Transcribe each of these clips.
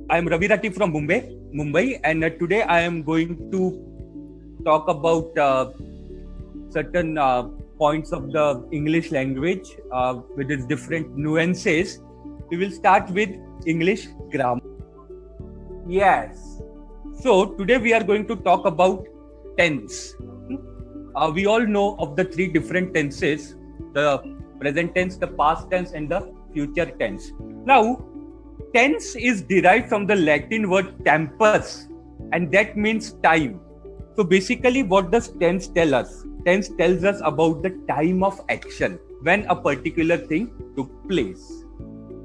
I am Ravi Rati from Mumbai, and today I am going to talk about certain points of the English language with its different nuances. We will start with English grammar. Yes. So today we are going to talk about tense. We all know of the three different tenses: the present tense, the past tense, and the future tense. Now, tense is derived from the Latin word tempus, and that means time. So basically, what does tense tell us? Tense tells us about the time of action when a particular thing took place.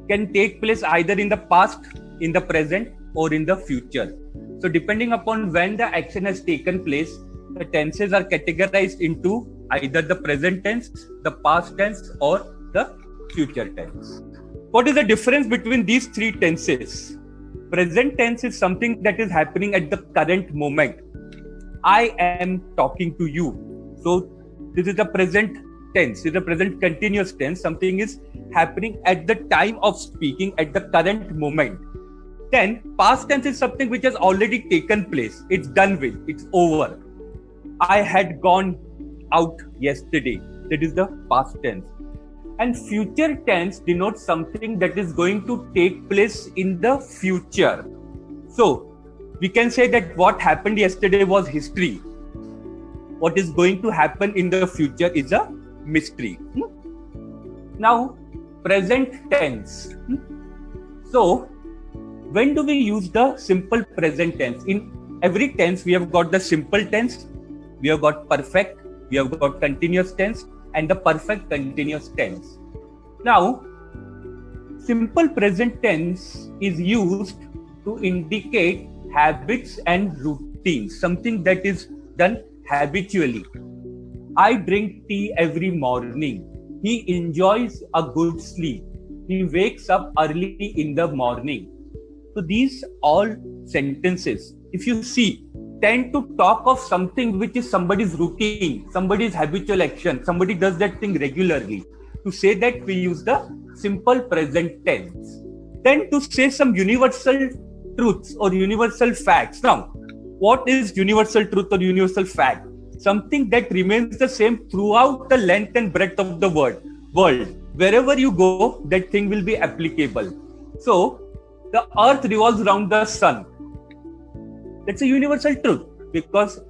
Can take place either in the past, in the present, or in the future. So depending upon when the action has taken place, the tenses are categorized into either the present tense, the past tense, or the future tense. What is the difference between these three tenses? Present tense is something that is happening at the current moment. I am talking to you. So this is the present tense. This is the present continuous tense. Something is happening at the time of speaking at the current moment. Then past tense is something which has already taken place. It's done with. It's over. I had gone out yesterday. That is the past tense. And future tense denotes something that is going to take place in the future. So we can say that what happened yesterday was history. What is going to happen in the future is a mystery. Now, present tense. So when do we use the simple present tense? In every tense, we have got the simple tense, we have got perfect, we have got continuous tense, and the perfect continuous tense. Now, simple present tense is used to indicate habits and routines, something that is done habitually. I drink tea every morning. He enjoys a good sleep. He wakes up early in the morning. So these all sentences, if you see, tend to talk of something which is somebody's routine, somebody's habitual action, somebody does that thing regularly. To say that, we use the simple present tense. Then to say some universal truths or universal facts. Now, what is universal truth or universal fact? Something that remains the same throughout the length and breadth of the world. Wherever you go, that thing will be applicable. So, the earth revolves around the sun. That's a universal truth, because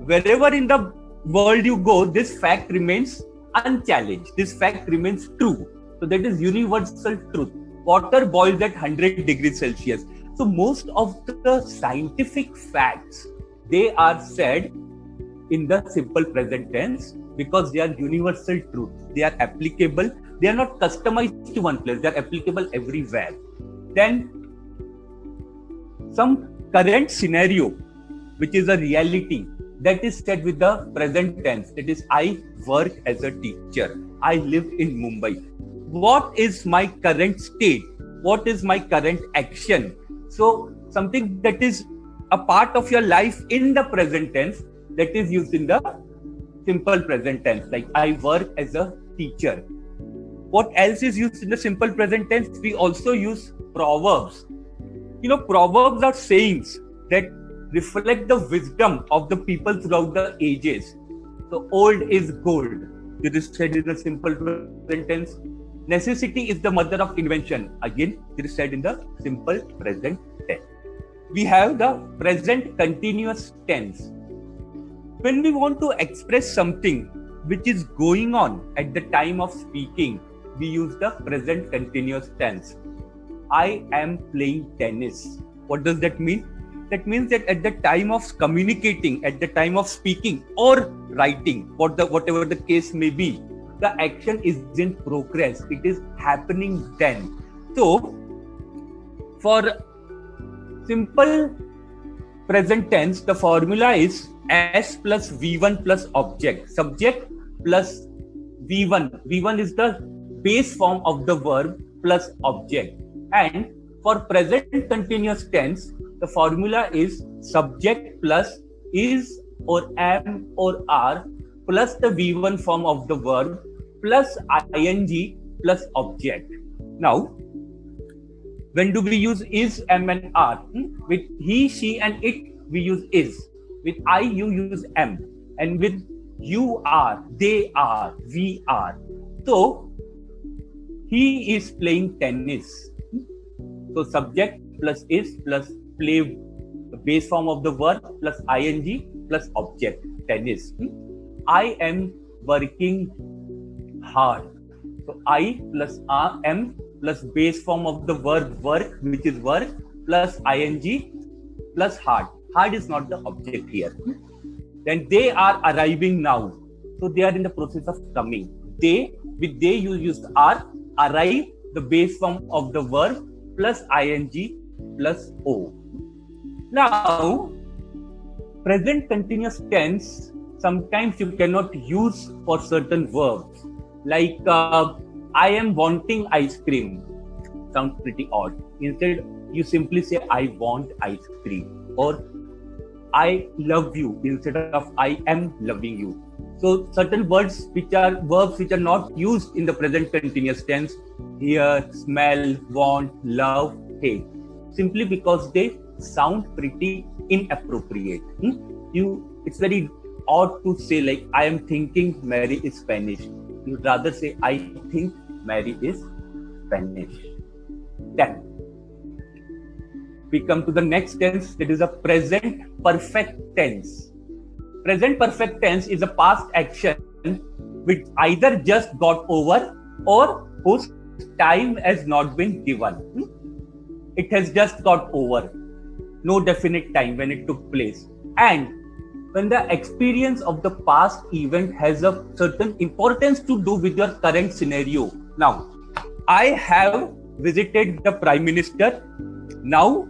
wherever in the world you go, this fact remains unchallenged. This fact remains true. So that is universal truth. Water boils at 100 degrees Celsius. So most of the scientific facts, they are said in the simple present tense because they are universal truth. They are applicable. They are not customized to one place. They are applicable everywhere. Then some current scenario, which is a reality, that is said with the present tense. That is, I work as a teacher. I live in Mumbai. What is my current state? What is my current action? So something that is a part of your life in the present tense, that is used in the simple present tense. Like, I work as a teacher. What else is used in the simple present tense? We also use proverbs. Proverbs are sayings that reflect the wisdom of the people throughout the ages. So old is gold. It is said in the simple present tense. Necessity is the mother of invention. Again, it is said in the simple present tense. We have the present continuous tense. When we want to express something which is going on at the time of speaking, we use the present continuous tense. I am playing tennis. What does that mean? That means that at the time of communicating, at the time of speaking or writing, whatever the case may be, the action is in progress. It is happening then. So, for simple present tense, the formula is S plus V1 plus object. Subject plus V1. V1 is the base form of the verb plus object. And for present continuous tense, the formula is subject plus is or am or are plus the V1 form of the verb plus ing plus object. Now, When do we use is, am, and are? With he, she, and it, we use is. With I, you use am. And with you are, they are, we are. So, he is playing tennis. So, subject plus is plus play, the base form of the verb plus ing plus object, tennis. I am working hard. So, I plus am plus base form of the verb work, which is work, plus ing plus hard. Hard is not the object here. Then they are arriving now. So they are in the process of coming. They, with they you use are, arrive, the base form of the verb, plus ing plus o. Now, present continuous tense, sometimes you cannot use for certain verbs. Like, I am wanting ice cream. Sounds pretty odd. Instead, you simply say, I want ice cream. Or, I love you instead of I am loving you. So, certain words which are verbs which are not used in the present continuous tense, hear, smell, want, love, hate. Simply because they sound pretty inappropriate. It's very odd to say like, I am thinking Mary is Spanish. You'd rather say, I think Mary is Spanish. Then we come to the next tense, that is a present perfect tense. Present perfect tense is a past action which either just got over or whose time has not been given. It has just got over. No definite time when it took place. And when the experience of the past event has a certain importance to do with your current scenario. Now, I have visited the Prime Minister. Now,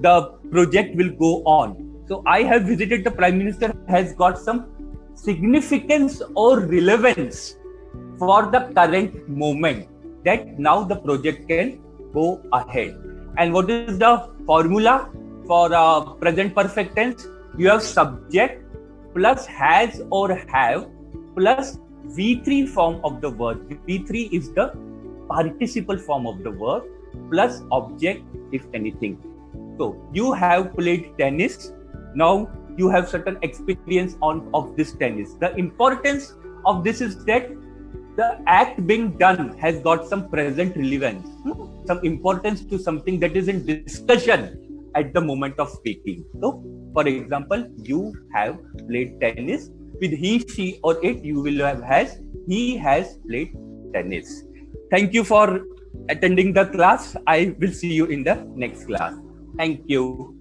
the project will go on. So, I have visited the Prime Minister has got some significance or relevance for the current moment that now the project can go ahead. And what is the formula for present perfect tense? You have subject plus has or have plus V3 form of the verb. V3 is the participle form of the verb plus object if anything. So you have played tennis. Now you have certain experience of this tennis. The importance of this is that the act being done has got some present relevance, some importance to something that is in discussion at the moment of speaking. So, for example, you have played tennis. With he, she, or it, you will have has, he has played tennis. Thank you for attending the class. I will see you in the next class. Thank you.